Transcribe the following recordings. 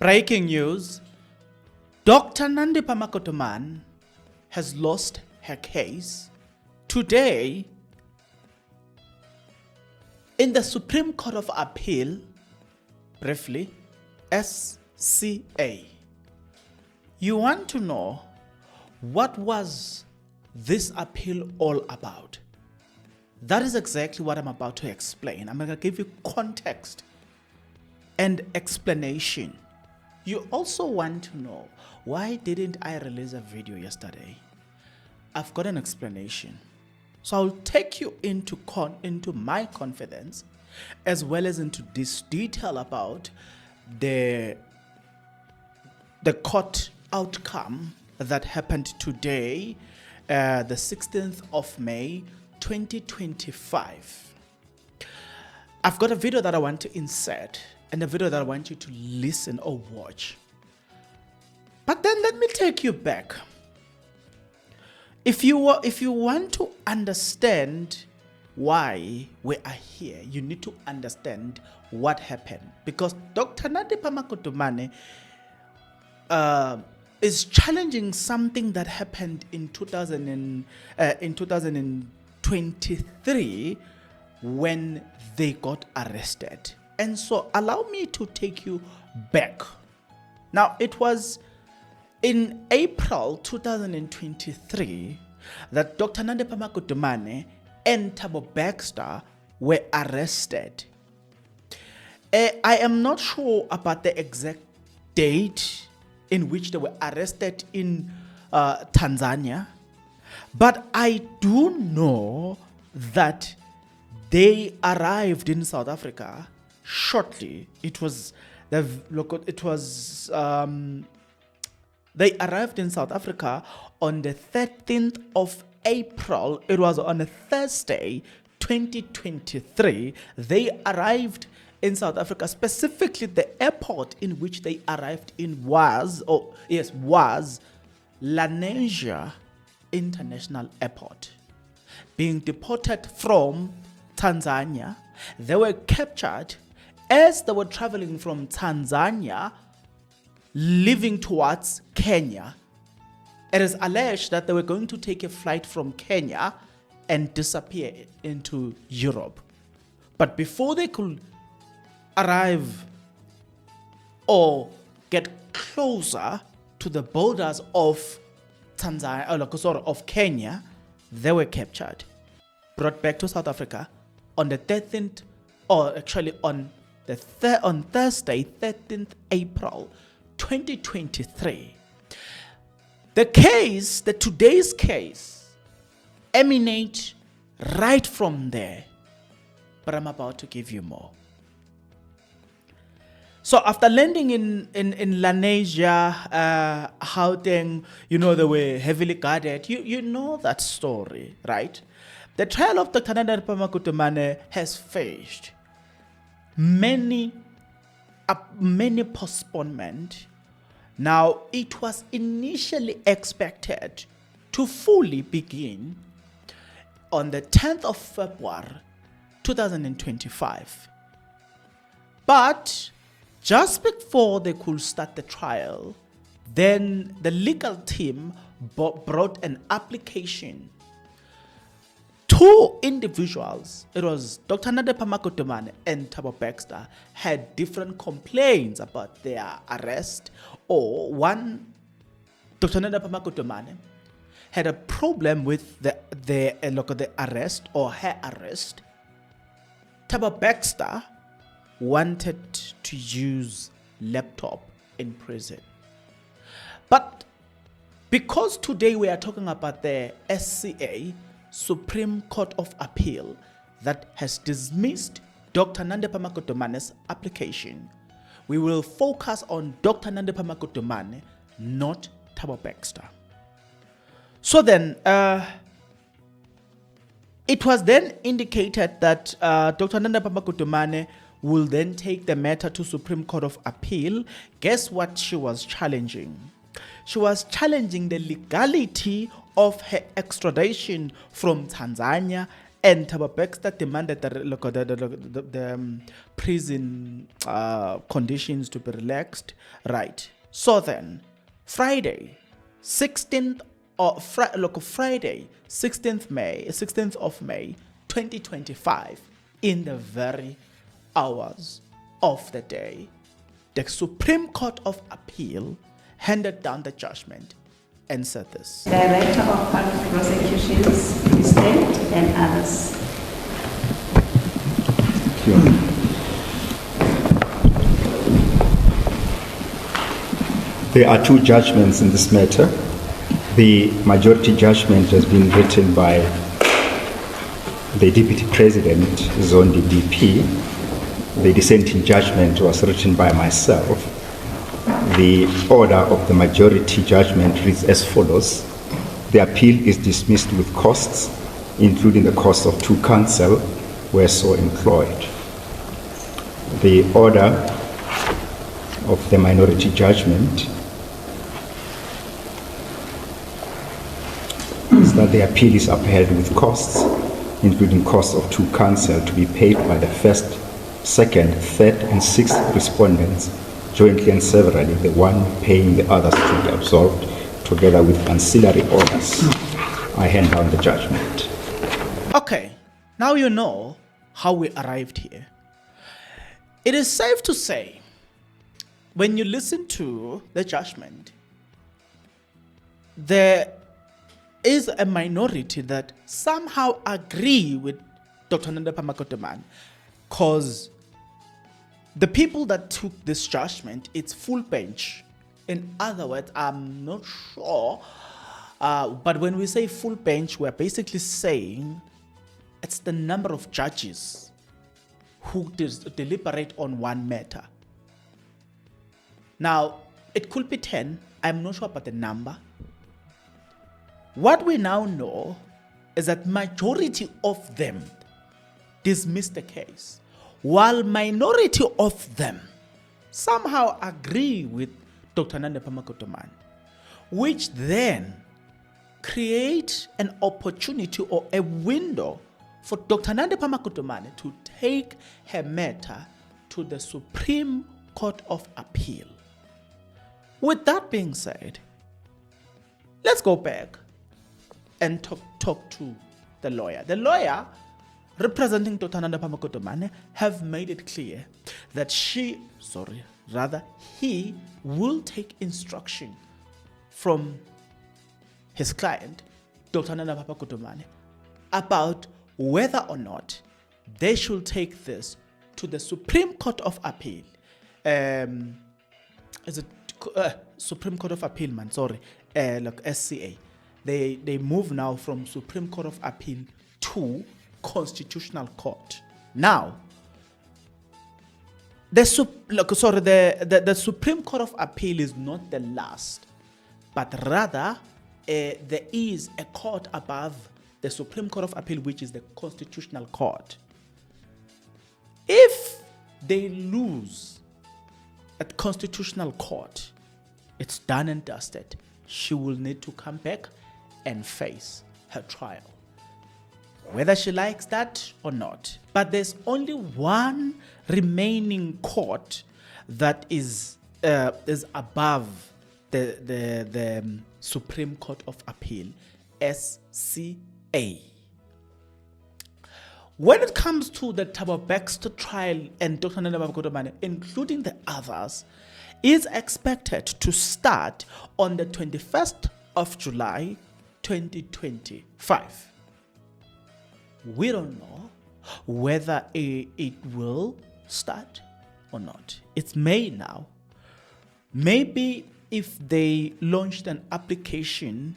Breaking news. Dr. Nandipha Magudumane has lost her case today in the Supreme Court of Appeal, briefly, SCA. You want to know what was this appeal all about? That is exactly what I'm about to explain. I'm going to give you context and explanation. You also want to know, why didn't I release a video yesterday? I've got an explanation. So I'll take you into my confidence, as well as into this detail about the court outcome that happened today, the 16th of May, 2025. I've got a video that I want to insert and a video that I want you to listen or watch. But then let me take you back. If you want to understand why we are here, you need to understand what happened. Because Dr. Nandipha Magudumane is challenging something that happened in 2023 when they got arrested. And so allow me to take you back. Now, it was in April 2023 that Dr. Nandipha Magudumane and Thabo Baxter were arrested. I am not sure about the exact date in which they were arrested in Tanzania, but I do know that they arrived in South Africa shortly. They arrived in South Africa on the 13th of April. It was on a Thursday, 2023. They arrived in South Africa. Specifically, the airport in which they arrived in was Lenasia International Airport. Being deported from Tanzania, they were captured as they were traveling from Tanzania, leaving towards Kenya. It is alleged that they were going to take a flight from Kenya and disappear into Europe. But before they could arrive or get closer to the borders of Tanzania, of Kenya, they were captured, brought back to South Africa on the 13th, or actually on Thursday, 13th April 2023. Today's case emanates right from there, but I'm about to give you more. So after landing in Lenasia, Gauteng, they were heavily guarded. You know that story, right? The trial of Dr. Nandipha Magudumane has faced many postponement. Now, it was initially expected to fully begin on the 10th of February 2025. But just before they could start the trial, then the legal team brought an application. Two individuals, it was Dr. Nandipha Magudumane and Thabo Baxter, had different complaints about their arrest. Or one, Dr. Nandipha Magudumane had a problem with the arrest or her arrest. Thabo Baxter wanted to use laptop in prison. But because today we are talking about the SCA, Supreme Court of Appeal, that has dismissed Dr. Nandipha Magudumane's application, we will focus on Dr. Nandipha Magudumane, not Thabo Baxter. So then, it was then indicated that Dr. Nandipha Magudumane will then take the matter to Supreme Court of Appeal. Guess what she was challenging? She was challenging the legality of her extradition from Tanzania and Thabo Baxter demanded the prison conditions to be relaxed. Right. So then, Friday, 16th Friday, 16th of May, 2025, in the very hours of the day, the Supreme Court of Appeal handed down the judgment and said this. Director of Public Prosecutions, the State, and others. Thank you. There are two judgments in this matter. The majority judgment has been written by the Deputy President, Zondi DP. The dissenting judgment was written by myself. The order of the majority judgment reads as follows. The appeal is dismissed with costs, including the cost of two counsel where so employed. The order of the minority judgment is that the appeal is upheld with costs, including costs of two counsel to be paid by the first, second, third, and sixth respondents, jointly and severally, the one paying the others to be absolved, together with ancillary orders. I hand down the judgment. Okay, now you know how we arrived here. It is safe to say, when you listen to the judgment, there is a minority that somehow agree with Dr. Nandipha Magudumane, because the people that took this judgment, it's full bench. In other words, I'm not sure, but when we say full bench, we're basically saying it's the number of judges who deliberate on one matter. Now, it could be 10, I'm not sure about the number. What we now know is that majority of them dismissed the case, while minority of them somehow agree with Dr. Nandipha Magudumane, which then create an opportunity or a window for Dr. Nandipha Magudumane to take her matter to the Supreme Court of Appeal. With that being said, let's go back and talk to the lawyer. The lawyer representing Dr. Nandipha Magudumane have made it clear that he will take instruction from his client, Dr. Nandipha Magudumane, about whether or not they should take this to the Supreme Court of Appeal. Supreme Court of Appeal, SCA. They move now from Supreme Court of Appeal to Constitutional Court. Now, the Supreme Court of Appeal is not the last, but rather there is a court above the Supreme Court of Appeal, which is the Constitutional Court. If they lose at Constitutional Court, it's done and dusted. She will need to come back and face her trial, whether she likes that or not. But there's only one remaining court that is above the Supreme Court of Appeal, SCA. When it comes to the Thabo Baxter trial and Dr. Nandipha Magudumane, including the others, is expected to start on the 21st of July 2025. We don't know whether it will start or not. It's May now. Maybe if they launched an application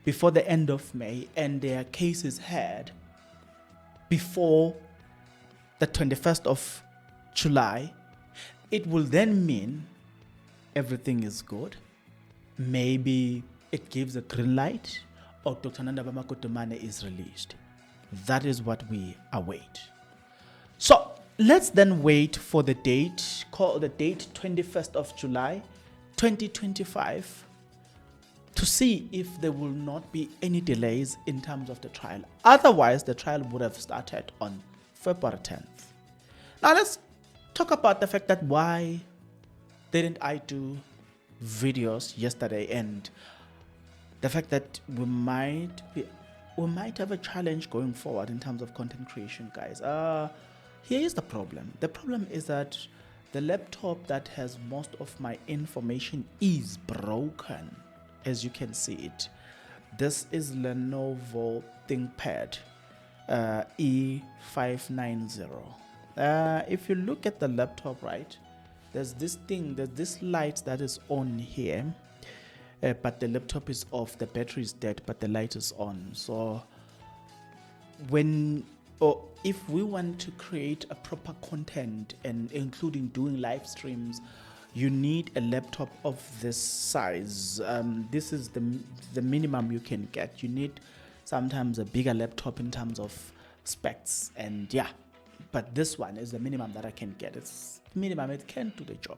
before the end of May and their case is heard before the 21st of July, it will then mean everything is good. Maybe it gives a green light or Dr. Nandipha Magudumane is released. That is what we await. So let's then wait for the date, call the date 21st of July 2025. to see if there will not be any delays in terms of the trial. Otherwise, the trial would have started on February 10th. Now let's talk about the fact that why didn't I do videos yesterday, and the fact that we might have a challenge going forward in terms of content creation, guys. Here is the problem. The problem is that the laptop that has most of my information is broken, as you can see it. This is Lenovo ThinkPad E590. If you look at the laptop, right, there's this light that is on here, but the laptop is off, the battery is dead, but the light is on. So if we want to create a proper content, and including doing live streams, you need a laptop of this size. This is the minimum you can get. You need sometimes a bigger laptop in terms of specs, and yeah, but this one is the minimum that I can get. It's minimum, it can do the job.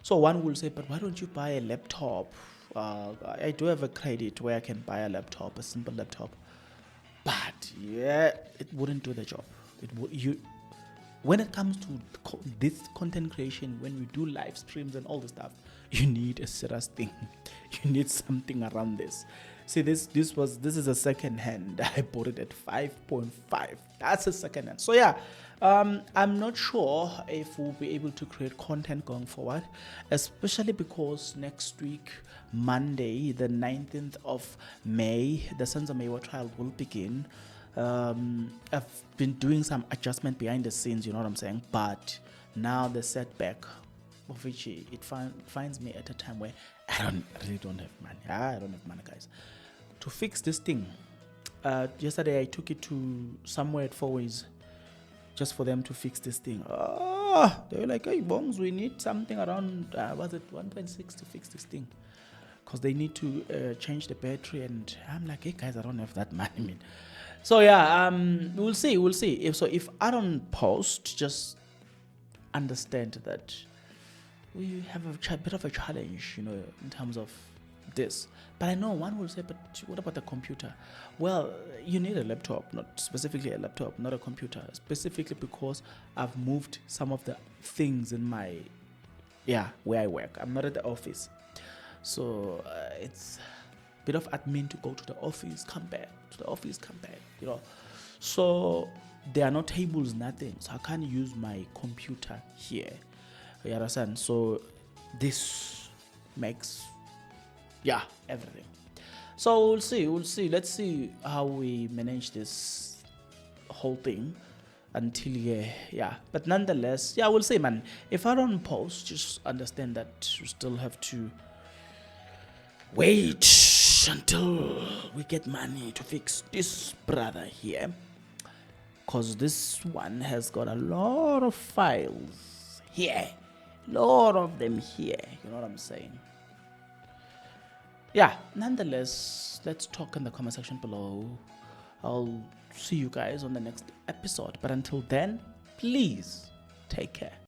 So one will say, but why don't you buy a laptop? I do have a credit where I can buy a laptop, a simple laptop, but yeah, it wouldn't do the job. When it comes to this content creation, when we do live streams and all the stuff, you need a serious thing. You need something around this. See, this is a second hand. I bought it at 5.5. That's a second hand. So yeah, I'm not sure if we'll be able to create content going forward, especially because next week, Monday, the 19th of May, the Sons of Maywa trial will begin. I've been doing some adjustment behind the scenes, you know what I'm saying? But now the setback of which it finds me at a time where I really don't have money. I don't have money, guys, to fix this thing. Yesterday I took it to somewhere at Four Ways just for them to fix this thing. They were like, hey, Bongs, we need something around, was it 1.6 to fix this thing? Because they need to change the battery, and I'm like, hey guys, I don't have that money, man. So yeah, we'll see. If I don't post, just understand that we have a bit of a challenge, you know, in terms of this. But I know one will say, but what about the computer? Well, you need a laptop, not specifically a laptop, not a computer, specifically because I've moved some of the things in my, where I work. I'm not at the office. So it's a bit of admin to go to the office, come back, you know. So there are no tables, nothing. So I can't use my computer here. You understand? So this makes, everything. So we'll see. Let's see how we manage this whole thing until But nonetheless, we'll see, man. If I don't post, just understand that you still have to wait until we get money to fix this brother here, because this one has got a lot of files here, lot of them here, you know what I'm saying? Nonetheless, let's talk in the comment section below. I'll see you guys on the next episode, but until then, please take care.